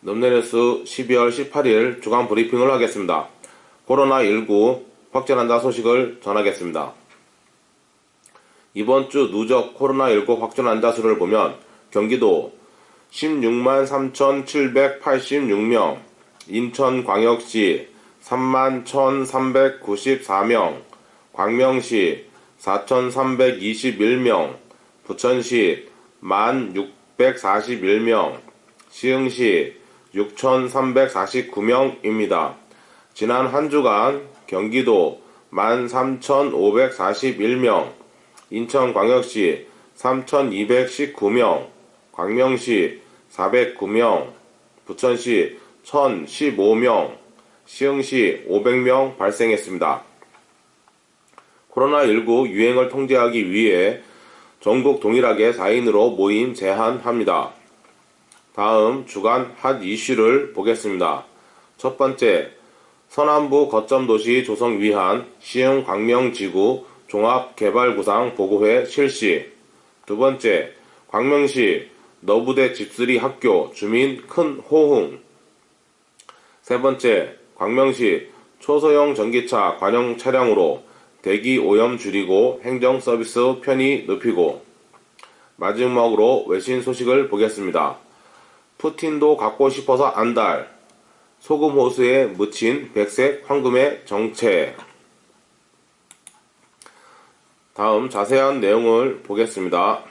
넘내뉴스 12월 18일 주간 브리핑을 하겠습니다. 코로나19 확진 환자 소식을 전하겠습니다. 이번 주 누적 코로나19 확진 환자 수를 보면 경기도 16만 3,786명, 인천광역시 3만 1,394명, 광명시 4,321명, 부천시 1,641명, 시흥시 6,349명입니다. 지난 한 주간 경기도 13,541명, 인천광역시 3,219명, 광명시 409명, 부천시 1,015명, 시흥시 500명 발생했습니다. 코로나19 유행을 통제하기 위해 전국 동일하게 4인으로 모임 제한합니다. 다음 주간 핫 이슈를 보겠습니다. 첫 번째, 서남부 거점 도시 조성 위한 시흥 광명지구 종합개발구상 보고회 실시. 두 번째, 광명시 너부대 집수리 학교 주민 큰 호응. 세 번째, 광명시 초소형 전기차 관용 차량으로 대기 오염 줄이고 행정 서비스 편의 높이고. 마지막으로 외신 소식을 보겠습니다. 푸틴도 갖고 싶어서 안달. 소금 호수에 묻힌 백색 황금의 정체. 다음 자세한 내용을 보겠습니다.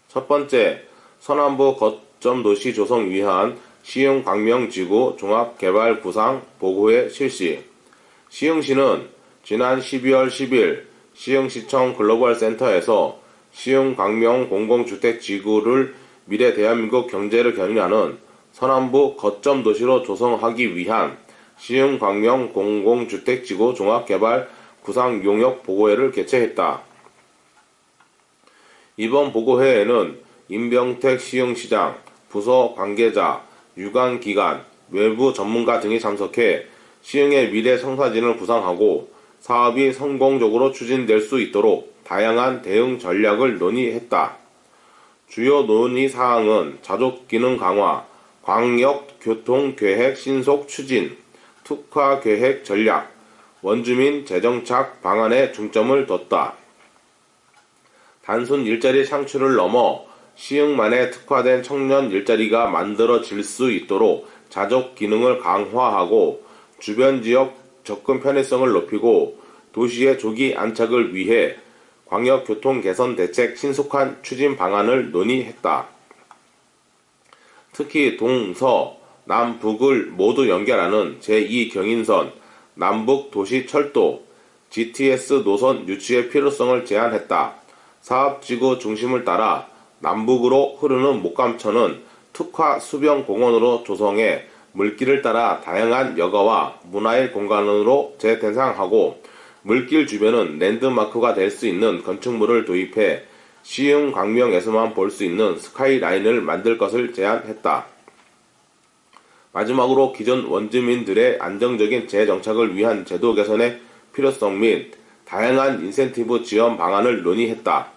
첫 번째, 서남부 거점 도시 조성 위한 시흥 광명지구 종합개발구상 보고회 실시. 시흥시는 지난 12월 10일 시흥시청 글로벌센터에서 시흥 광명 공공주택지구를 미래 대한민국 경제를 견인하는 서남부 거점 도시로 조성하기 위한 시흥 광명 공공주택지구 종합개발 구상 용역 보고회를 개최했다. 이번 보고회에는 임병택 시흥시장, 부서 관계자, 유관기관, 외부 전문가 등이 참석해 시흥의 미래 청사진을 구상하고 사업이 성공적으로 추진될 수 있도록 다양한 대응 전략을 논의했다. 주요 논의 사항은 자족기능 강화, 광역교통계획 신속 추진, 특화계획 전략, 원주민 재정착 방안에 중점을 뒀다. 단순 일자리 창출을 넘어 시흥만에 특화된 청년 일자리가 만들어질 수 있도록 자족 기능을 강화하고 주변 지역 접근 편의성을 높이고 도시의 조기 안착을 위해 광역교통 개선 대책 신속한 추진 방안을 논의했다. 특히 동서, 남북을 모두 연결하는 제2경인선, 남북도시철도, GTS 노선 유치의 필요성을 제안했다. 사업지구 중심을 따라 남북으로 흐르는 목감천은 특화 수변공원으로 조성해 물길을 따라 다양한 여가와 문화의 공간으로 재대상하고 물길 주변은 랜드마크가 될 수 있는 건축물을 도입해 시흥 광명에서만 볼 수 있는 스카이라인을 만들 것을 제안했다. 마지막으로 기존 원주민들의 안정적인 재정착을 위한 제도 개선의 필요성 및 다양한 인센티브 지원 방안을 논의했다.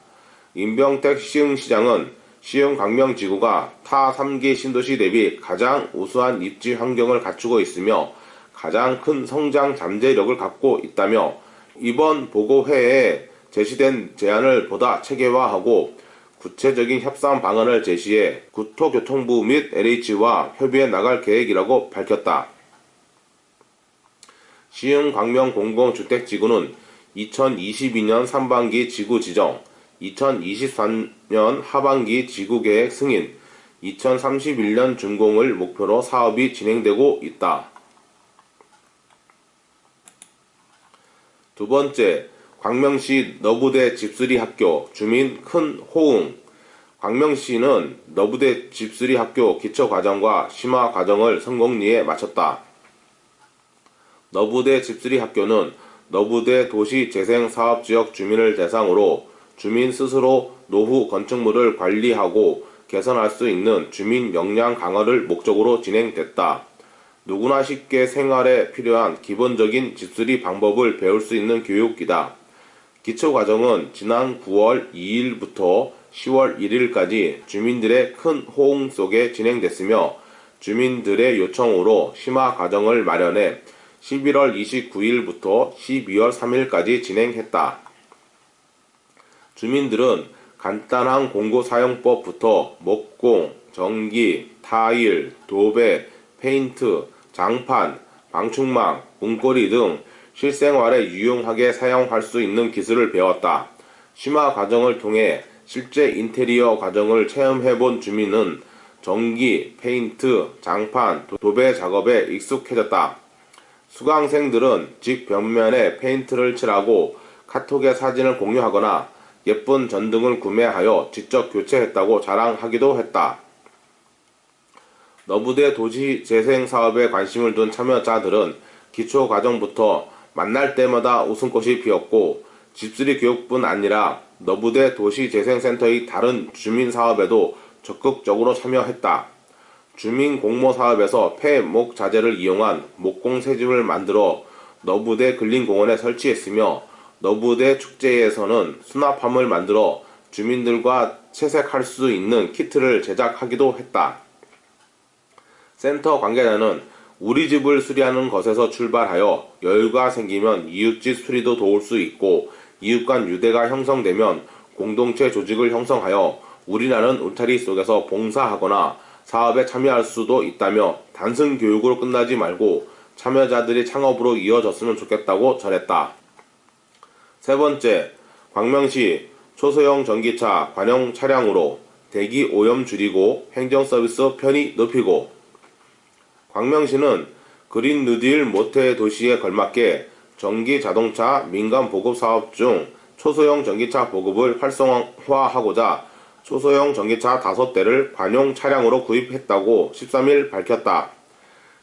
임병택 시흥시장은 시흥 광명지구가 타 3기 신도시 대비 가장 우수한 입지 환경을 갖추고 있으며 가장 큰 성장 잠재력을 갖고 있다며 이번 보고회에 제시된 제안을 보다 체계화하고 구체적인 협상 방안을 제시해 국토교통부 및 LH와 협의해 나갈 계획이라고 밝혔다. 시흥 광명 공공주택지구는 2022년 상반기 지구 지정, 2023년 하반기 지구계획 승인, 2031년 준공을 목표로 사업이 진행되고 있다. 두 번째, 광명시 너부대 집수리 학교 주민 큰 호응. 광명시는 너부대 집수리 학교 기초과정과 심화과정을 성공리에 마쳤다. 너부대 집수리 학교는 너부대 도시재생사업지역 주민을 대상으로 주민 스스로 노후 건축물을 관리하고 개선할 수 있는 주민 역량 강화를 목적으로 진행됐다. 누구나 쉽게 생활에 필요한 기본적인 집수리 방법을 배울 수 있는 교육이다. 기초과정은 지난 9월 2일부터 10월 1일까지 주민들의 큰 호응 속에 진행됐으며 주민들의 요청으로 심화 과정을 마련해 11월 29일부터 12월 3일까지 진행했다. 주민들은 간단한 공구사용법부터 목공, 전기, 타일, 도배, 페인트, 장판, 방충망, 문고리 등 실생활에 유용하게 사용할 수 있는 기술을 배웠다. 심화 과정을 통해 실제 인테리어 과정을 체험해본 주민은 전기, 페인트, 장판, 도배 작업에 익숙해졌다. 수강생들은 집 벽면에 페인트를 칠하고 카톡에 사진을 공유하거나 예쁜 전등을 구매하여 직접 교체했다고 자랑하기도 했다. 너부대 도시재생 사업에 관심을 둔 참여자들은 기초 과정부터 만날 때마다 웃음꽃이 피었고 집수리 교육뿐 아니라 너부대 도시재생센터의 다른 주민 사업에도 적극적으로 참여했다. 주민 공모 사업에서 폐, 목 자재를 이용한 목공 새집을 만들어 너부대 근린공원에 설치했으며 너부대 축제에서는 수납함을 만들어 주민들과 채색할 수 있는 키트를 제작하기도 했다. 센터 관계자는 우리 집을 수리하는 것에서 출발하여 여유가 생기면 이웃집 수리도 도울 수 있고 이웃 간 유대가 형성되면 공동체 조직을 형성하여 우리나라는 울타리 속에서 봉사하거나 사업에 참여할 수도 있다며 단순 교육으로 끝나지 말고 참여자들이 창업으로 이어졌으면 좋겠다고 전했다. 세 번째, 광명시 초소형 전기차 관용 차량으로 대기 오염 줄이고 행정 서비스 편의 높이고. 광명시는 그린 뉴딜 모태 도시에 걸맞게 전기 자동차 민간 보급 사업 중 초소형 전기차 보급을 활성화하고자 초소형 전기차 5대를 관용 차량으로 구입했다고 13일 밝혔다.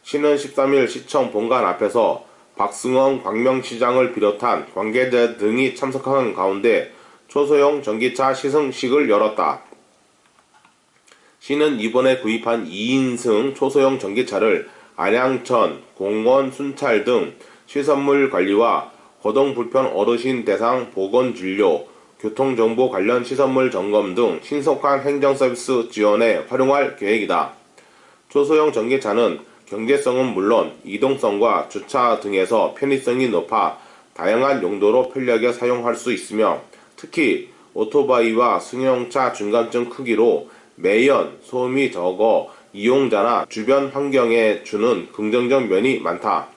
시는 13일 시청 본관 앞에서 박승원 광명시장을 비롯한 관계자 등이 참석한 가운데 초소형 전기차 시승식을 열었다. 시는 이번에 구입한 2인승 초소형 전기차를 안양천, 공원 순찰 등 시설물 관리와 거동 불편 어르신 대상 보건진료, 교통정보 관련 시설물 점검 등 신속한 행정서비스 지원에 활용할 계획이다. 초소형 전기차는 경제성은 물론 이동성과 주차 등에서 편의성이 높아 다양한 용도로 편리하게 사용할 수 있으며 특히 오토바이와 승용차 중간쯤 크기로 매연, 소음이 적어 이용자나 주변 환경에 주는 긍정적 면이 많다.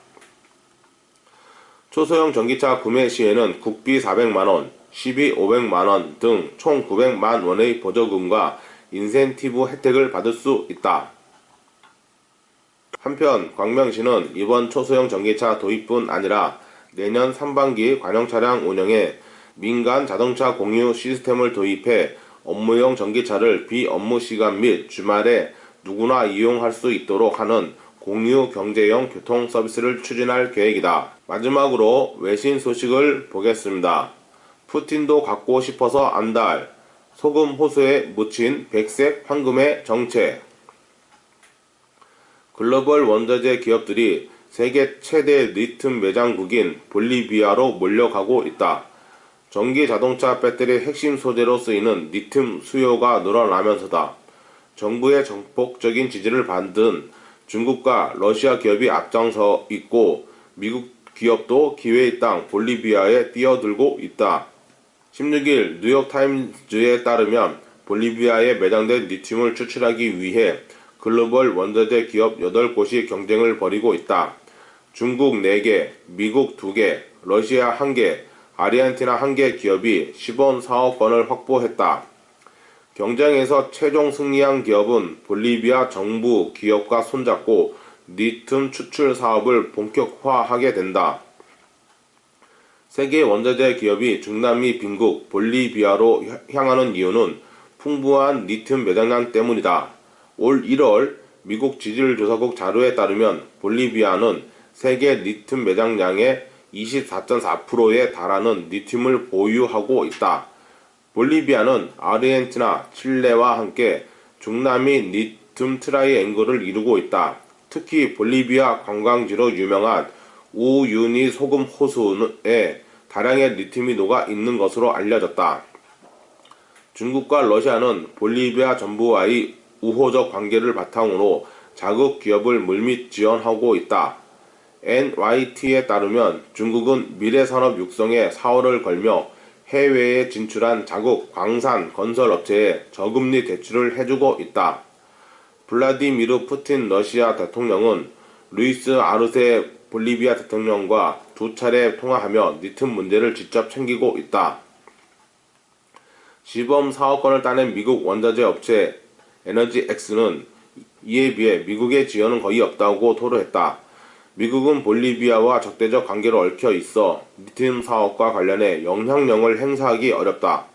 초소형 전기차 구매 시에는 국비 400만원, 시비 500만원 등 총 900만원의 보조금과 인센티브 혜택을 받을 수 있다. 한편 광명시는 이번 초소형 전기차 도입뿐 아니라 내년 상반기 관용차량 운영에 민간 자동차 공유 시스템을 도입해 업무용 전기차를 비업무 시간 및 주말에 누구나 이용할 수 있도록 하는 공유 경제형 교통 서비스를 추진할 계획이다. 마지막으로 외신 소식을 보겠습니다. 푸틴도 갖고 싶어서 안달, 소금 호수에 묻힌 백색 황금의 정체. 글로벌 원자재 기업들이 세계 최대 리튬 매장국인 볼리비아로 몰려가고 있다. 전기 자동차 배터리 핵심 소재로 쓰이는 리튬 수요가 늘어나면서다. 정부의 전폭적인 지지를 받은 중국과 러시아 기업이 앞장서 있고 미국 기업도 기회의 땅 볼리비아에 뛰어들고 있다. 16일 뉴욕타임즈에 따르면 볼리비아에 매장된 리튬을 추출하기 위해 글로벌 원자재 기업 8곳이 경쟁을 벌이고 있다. 중국 4개, 미국 2개, 러시아 1개, 아르헨티나 1개 기업이 시범 사업권을 확보했다. 경쟁에서 최종 승리한 기업은 볼리비아 정부 기업과 손잡고 리튬 추출 사업을 본격화하게 된다. 세계 원자재 기업이 중남미 빈국 볼리비아로 향하는 이유는 풍부한 리튬 매장량 때문이다. 올 1월 미국 지질조사국 자료에 따르면 볼리비아는 세계 리튬 매장량의 24.4%에 달하는 리튬을 보유하고 있다. 볼리비아는 아르헨티나, 칠레와 함께 중남미 리튬 트라이앵글을 이루고 있다. 특히 볼리비아 관광지로 유명한 우유니 소금 호수에 다량의 리튬이 녹아 있는 것으로 알려졌다. 중국과 러시아는 볼리비아 정부와의 우호적 관계를 바탕으로 자국 기업을 물밑 지원하고 있다. NYT에 따르면 중국은 미래산업 육성에 사활을 걸며 해외에 진출한 자국 광산 건설 업체에 저금리 대출을 해주고 있다. 블라디미르 푸틴 러시아 대통령은 루이스 아르세 볼리비아 대통령과 두 차례 통화하며 니튼 문제를 직접 챙기고 있다. 시범 사업권을 따낸 미국 원자재 업체 에너지엑스는 이에 비해 미국의 지원은 거의 없다고 토로했다. 미국은 볼리비아와 적대적 관계로 얽혀 있어 리튬 사업과 관련해 영향력을 행사하기 어렵다.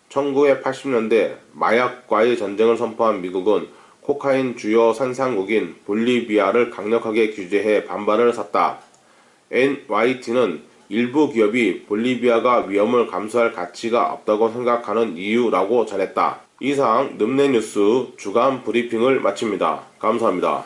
1980년대 마약과의 전쟁을 선포한 미국은 코카인 주요 산상국인 볼리비아를 강력하게 규제해 반발을 샀다. NYT는 일부 기업이 볼리비아가 위험을 감수할 가치가 없다고 생각하는 이유라고 전했다. 이상 늠내뉴스 주간 브리핑을 마칩니다. 감사합니다.